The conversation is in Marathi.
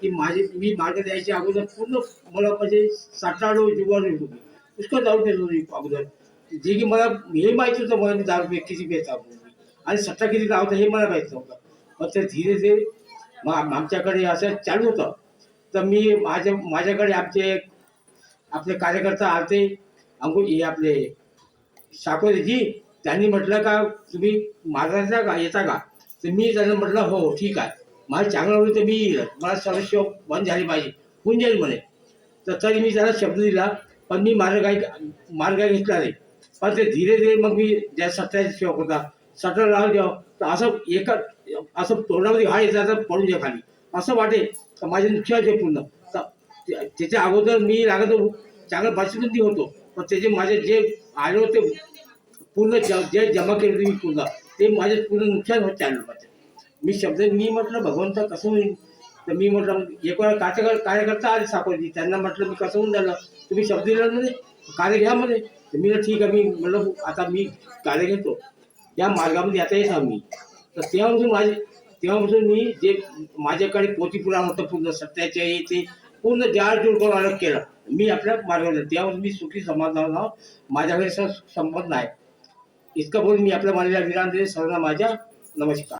की मी मार्ग द्यायच्या अगोदर पूर्ण मला म्हणजे साठाडो जुगाडो होतो पुष्कळ दारू पेत होती अगोदर, जे की मला हे माहिती होतं मला मी दारू किती पेता आणि सट्टा किती लावता हे मला माहीत नव्हतं. मग ते धीरे धीरे मग आमच्याकडे असं चालू होतं. तर मी माझ्याकडे आपले कार्यकर्ता आलते हे आपले साकोरेजी. त्यांनी म्हटलं का तुम्ही मारायचा का येता का? तर मी त्यांना म्हटलं हो ठीक आहे, मला चांगलं होईल तर मी येईल, मला सदस्य बंद झाली पाहिजे, होऊन जाईल म्हणे. तर तरी मी त्याला शब्द दिला, पण मी मार्ग घेतला नाही. पण ते धीरे धीरे मग मी ज्या सत्याचा सेवक होता सटरा लावून द्यावं तर असं तोंडामध्ये हा येता तर पडून द्या खाली असं वाटेल तर माझे नुकसान आहे पूर्ण. तर त्याच्या अगोदर मी लागत चांगलं परिस्थिती होतो, पण त्याचे माझे जे आले होते पूर्ण जे जमा केले होते मी पूर्ण ते माझे पूर्ण नुकसान होत चाललं माझं. मी म्हटलं भगवंता कसं होईल. तर मी म्हटलं एक वेळा कार्यकर्ता आले सापडली, त्यांना म्हटलं मी कसं होऊन झालं, तुम्ही शब्द दिला म्हणे कार्य घ्या म्हणे. तर मी ठीक आहे, मी म्हटलं आता मी कार्य घेतो या मार्गामध्ये आता येत मी. तर तेव्हापासून मी जे माझ्याकडे पोथीपुराण होतं पूर्ण सत्याचे हे ते पूर्ण जाळजूळ करून अलग केलं मी आपल्या मार्गावर. तेव्हापासून मी सुखी समाधान माझ्याकडे संपत नाही. इतकं बोलून मी आपल्या मानलेल्या विराम दिले. सर्वांना माझ्या नमस्कार.